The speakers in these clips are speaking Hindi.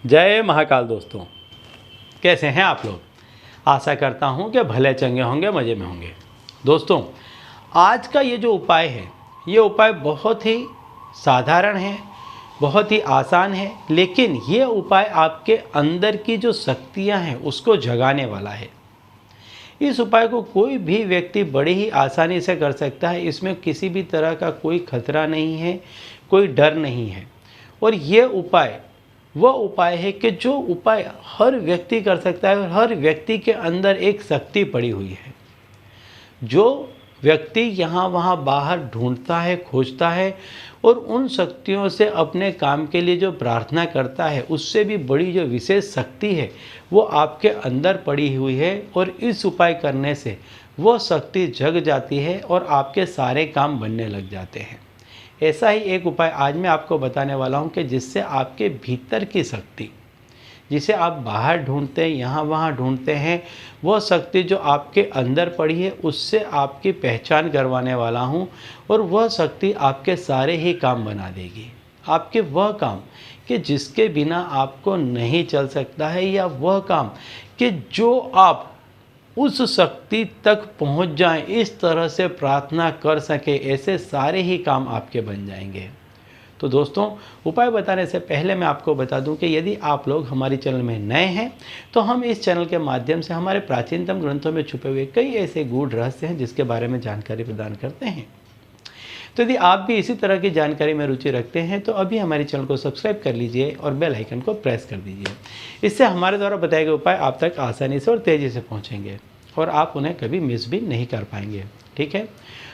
जय महाकाल दोस्तों, कैसे हैं आप लोग। आशा करता हूं कि भले चंगे होंगे, मज़े में होंगे। दोस्तों, आज का ये जो उपाय है, ये उपाय बहुत ही साधारण है, बहुत ही आसान है, लेकिन ये उपाय आपके अंदर की जो शक्तियां हैं उसको जगाने वाला है। इस उपाय को कोई भी व्यक्ति बड़ी ही आसानी से कर सकता है। इसमें किसी भी तरह का कोई खतरा नहीं है, कोई डर नहीं है। और ये उपाय वह उपाय है कि जो उपाय हर व्यक्ति कर सकता है और हर व्यक्ति के अंदर एक शक्ति पड़ी हुई है। जो व्यक्ति यहाँ वहाँ बाहर ढूंढता है, खोजता है और उन शक्तियों से अपने काम के लिए जो प्रार्थना करता है, उससे भी बड़ी जो विशेष शक्ति है वो आपके अंदर पड़ी हुई है। और इस उपाय करने से वो शक्ति जग जाती है और आपके सारे काम बनने लग जाते हैं। ऐसा ही एक उपाय आज मैं आपको बताने वाला हूँ कि जिससे आपके भीतर की शक्ति, जिसे आप बाहर ढूंढते हैं, यहाँ वहाँ ढूंढते हैं, वह शक्ति जो आपके अंदर पड़ी है, उससे आपकी पहचान करवाने वाला हूँ। और वह शक्ति आपके सारे ही काम बना देगी। आपके वह काम कि जिसके बिना आपको नहीं चल सकता है, या वह काम कि जो आप उस शक्ति तक पहुंच जाएं, इस तरह से प्रार्थना कर सके, ऐसे सारे ही काम आपके बन जाएंगे। तो दोस्तों, उपाय बताने से पहले मैं आपको बता दूं कि यदि आप लोग हमारे चैनल में नए हैं तो हम इस चैनल के माध्यम से हमारे प्राचीनतम ग्रंथों में छुपे हुए कई ऐसे गूढ़ रहस्य हैं जिसके बारे में जानकारी प्रदान करते हैं। तो यदि आप भी इसी तरह की जानकारी में रुचि रखते हैं तो अभी हमारे चैनल को सब्सक्राइब कर लीजिए और बेल आइकन को प्रेस कर दीजिए। इससे हमारे द्वारा बताए गए उपाय आप तक आसानी से और तेज़ी से पहुँचेंगे और आप उन्हें कभी मिस भी नहीं कर पाएंगे। ठीक है,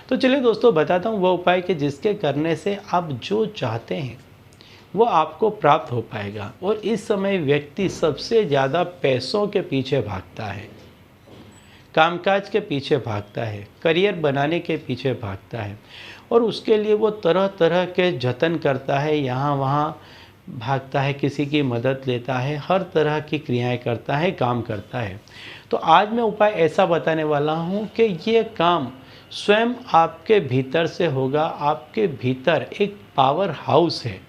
तो चलिए दोस्तों, बताता हूँ वह उपाय कि जिसके करने से आप जो चाहते हैं वो आपको प्राप्त हो पाएगा। और इस समय व्यक्ति सबसे ज़्यादा पैसों के पीछे भागता है, कामकाज के पीछे भागता है, करियर बनाने के पीछे भागता है और उसके लिए वो तरह तरह के जतन करता है, यहाँ वहाँ भागता है, किसी की मदद लेता है, हर तरह की क्रियाएं करता है, काम करता है। तो आज मैं उपाय ऐसा बताने वाला हूँ कि ये काम स्वयं आपके भीतर से होगा। आपके भीतर एक पावर हाउस है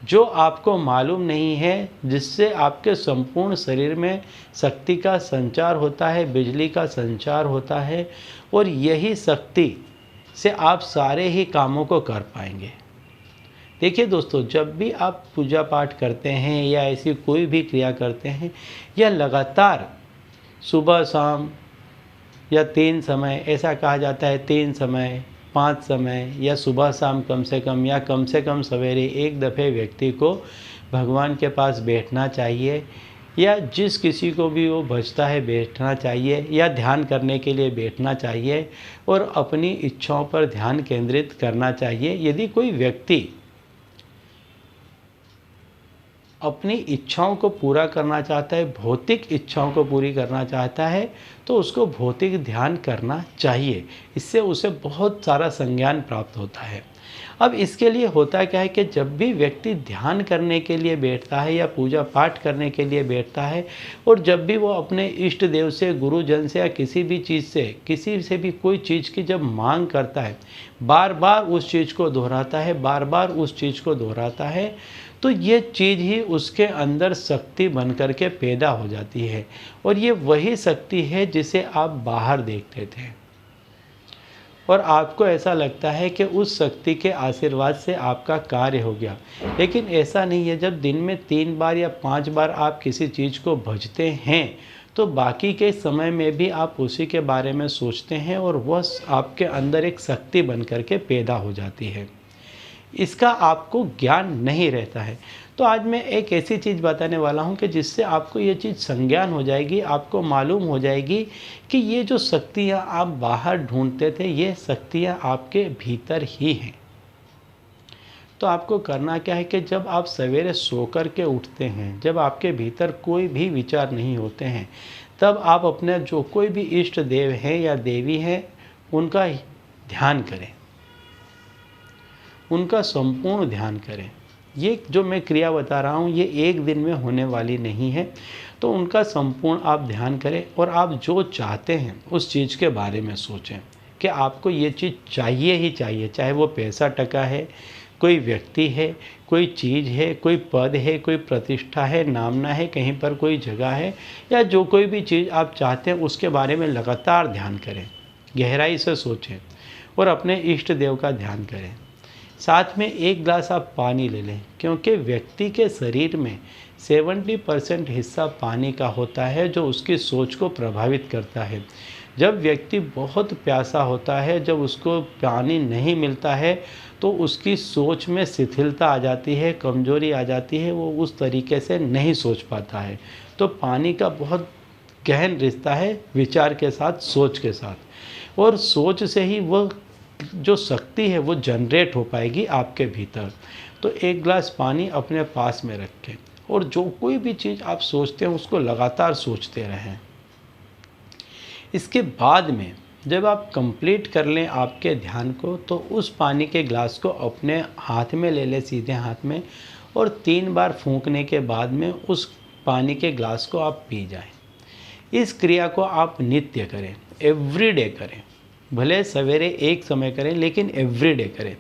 जो आपको मालूम नहीं है, जिससे आपके संपूर्ण शरीर में शक्ति का संचार होता है, बिजली का संचार होता है और यही शक्ति से आप सारे ही कामों को कर पाएंगे। देखिए दोस्तों, जब भी आप पूजा पाठ करते हैं या ऐसी कोई भी क्रिया करते हैं, या लगातार सुबह शाम या 3 समय, ऐसा कहा जाता है 3 समय, 5 समय, या सुबह शाम कम से कम सवेरे एक दफ़े व्यक्ति को भगवान के पास बैठना चाहिए, या जिस किसी को भी वो बचता है बैठना चाहिए, या ध्यान करने के लिए बैठना चाहिए और अपनी इच्छाओं पर ध्यान केंद्रित करना चाहिए। यदि कोई व्यक्ति अपनी इच्छाओं को पूरा करना चाहता है, भौतिक इच्छाओं को पूरी करना चाहता है, तो उसको भौतिक ध्यान करना चाहिए। इससे उसे बहुत सारा संज्ञान प्राप्त होता है। अब इसके लिए होता क्या है कि जब भी व्यक्ति ध्यान करने के लिए बैठता है या पूजा पाठ करने के लिए बैठता है, और जब भी वो अपने इष्ट देव से, गुरुजन से या किसी भी चीज़ से, किसी से भी कोई चीज़ की जब मांग करता है, बार बार उस चीज़ को दोहराता है, बार बार उस चीज़ को दोहराता है, तो ये चीज़ ही उसके अंदर शक्ति बन कर के पैदा हो जाती है। और ये वही शक्ति है जिसे आप बाहर देखते थे और आपको ऐसा लगता है कि उस शक्ति के आशीर्वाद से आपका कार्य हो गया। लेकिन ऐसा नहीं है। जब दिन में 3 बार या 5 बार आप किसी चीज़ को भजते हैं तो बाकी के समय में भी आप उसी के बारे में सोचते हैं और वह आपके अंदर एक शक्ति बन कर के पैदा हो जाती है। इसका आपको ज्ञान नहीं रहता है। तो आज मैं एक ऐसी चीज़ बताने वाला हूं कि जिससे आपको ये चीज़ संज्ञान हो जाएगी, आपको मालूम हो जाएगी कि ये जो शक्तियाँ आप बाहर ढूंढते थे, ये शक्तियाँ आपके भीतर ही हैं। तो आपको करना क्या है कि जब आप सवेरे सो कर के उठते हैं, जब आपके भीतर कोई भी विचार नहीं होते हैं, तब आप अपने जो कोई भी इष्ट देव हैं या देवी हैं, उनका ध्यान करें, उनका संपूर्ण ध्यान करें। ये जो मैं क्रिया बता रहा हूँ ये एक दिन में होने वाली नहीं है। तो उनका संपूर्ण आप ध्यान करें और आप जो चाहते हैं उस चीज़ के बारे में सोचें कि आपको ये चीज़ चाहिए ही चाहिए, चाहे वो पैसा टका है, कोई व्यक्ति है, कोई चीज़ है, कोई पद है, कोई प्रतिष्ठा है, नामना है, कहीं पर कोई जगह है, या जो कोई भी चीज़ आप चाहते हैं उसके बारे में लगातार ध्यान करें, गहराई से सोचें और अपने इष्ट देव का ध्यान करें। साथ में 1 गिलास आप पानी ले लें, क्योंकि व्यक्ति के शरीर में 70% हिस्सा पानी का होता है जो उसकी सोच को प्रभावित करता है। जब व्यक्ति बहुत प्यासा होता है, जब उसको पानी नहीं मिलता है तो उसकी सोच में शिथिलता आ जाती है, कमजोरी आ जाती है, वो उस तरीके से नहीं सोच पाता है। तो पानी का बहुत गहन रिश्ता है विचार के साथ, सोच के साथ, और सोच से ही वो जो शक्ति है वो जनरेट हो पाएगी आपके भीतर। तो 1 गिलास पानी अपने पास में रखें और जो कोई भी चीज़ आप सोचते हैं उसको लगातार सोचते रहें। इसके बाद में जब आप कंप्लीट कर लें आपके ध्यान को, तो उस पानी के गिलास को अपने हाथ में ले लें, सीधे हाथ में, और 3 बार फूंकने के बाद में उस पानी के गिलास को आप पी जाएं। इस क्रिया को आप नित्य करें, एवरीडे करें, भले सवेरे एक समय करें लेकिन एवरीडे करें।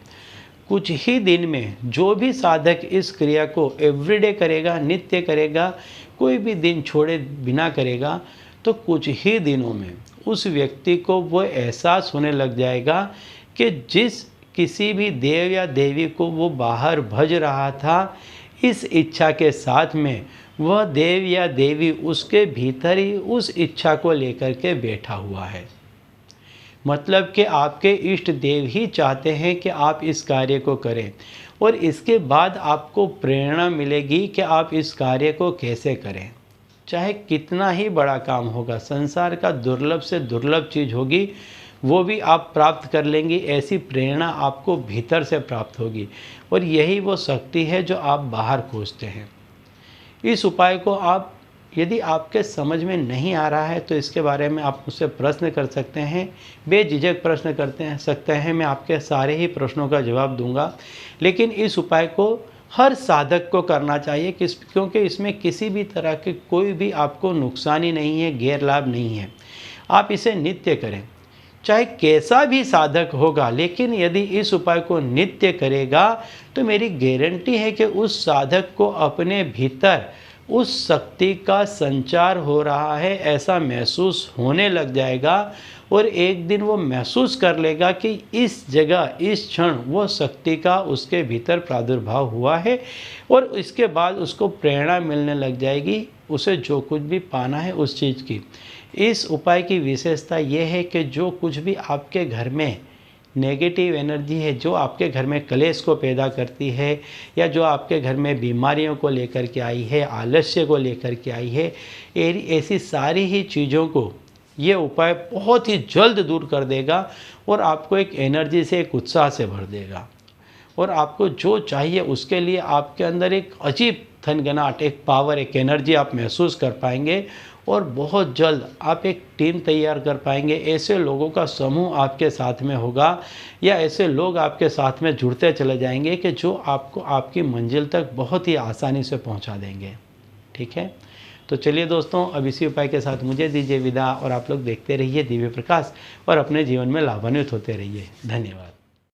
कुछ ही दिन में जो भी साधक इस क्रिया को एवरीडे करेगा, नित्य करेगा, कोई भी दिन छोड़े बिना करेगा, तो कुछ ही दिनों में उस व्यक्ति को वो एहसास होने लग जाएगा कि जिस किसी भी देव या देवी को वो बाहर भज रहा था, इस इच्छा के साथ में वह देव या देवी उसके भीतर ही उस इच्छा को लेकर के बैठा हुआ है। मतलब कि आपके इष्ट देव ही चाहते हैं कि आप इस कार्य को करें, और इसके बाद आपको प्रेरणा मिलेगी कि आप इस कार्य को कैसे करें। चाहे कितना ही बड़ा काम होगा, संसार का दुर्लभ से दुर्लभ चीज़ होगी, वो भी आप प्राप्त कर लेंगी। ऐसी प्रेरणा आपको भीतर से प्राप्त होगी, और यही वो शक्ति है जो आप बाहर खोजते हैं। इस उपाय को आप, यदि आपके समझ में नहीं आ रहा है तो इसके बारे में आप मुझसे प्रश्न कर सकते हैं, बेझिझक प्रश्न करते सकते हैं, मैं आपके सारे ही प्रश्नों का जवाब दूंगा। लेकिन इस उपाय को हर साधक को करना चाहिए, क्योंकि इसमें किसी भी तरह के कोई भी आपको नुकसानी नहीं है, गैर लाभ नहीं है। आप इसे नित्य करें, चाहे कैसा भी साधक होगा, लेकिन यदि इस उपाय को नित्य करेगा तो मेरी गारंटी है कि उस साधक को अपने भीतर उस शक्ति का संचार हो रहा है ऐसा महसूस होने लग जाएगा, और एक दिन वो महसूस कर लेगा कि इस जगह, इस क्षण वो शक्ति का उसके भीतर प्रादुर्भाव हुआ है, और इसके बाद उसको प्रेरणा मिलने लग जाएगी उसे जो कुछ भी पाना है उस चीज़ की। इस उपाय की विशेषता ये है कि जो कुछ भी आपके घर में नेगेटिव एनर्जी है, जो आपके घर में क्लेश को पैदा करती है, या जो आपके घर में बीमारियों को लेकर के आई है, आलस्य को लेकर के आई है, ऐसी सारी ही चीज़ों को ये उपाय बहुत ही जल्द दूर कर देगा, और आपको एक एनर्जी से, एक उत्साह से भर देगा, और आपको जो चाहिए उसके लिए आपके अंदर एक अजीब थनगनाहट, एक पावर, एक एनर्जी आप महसूस कर पाएंगे, और बहुत जल्द आप एक टीम तैयार कर पाएंगे। ऐसे लोगों का समूह आपके साथ में होगा, या ऐसे लोग आपके साथ में जुड़ते चले जाएंगे कि जो आपको आपकी मंजिल तक बहुत ही आसानी से पहुंचा देंगे। ठीक है, तो चलिए दोस्तों, अब इसी उपाय के साथ मुझे दीजिए विदा, और आप लोग देखते रहिए दिव्य प्रकाश और अपने जीवन में लाभान्वित होते रहिए। धन्यवाद।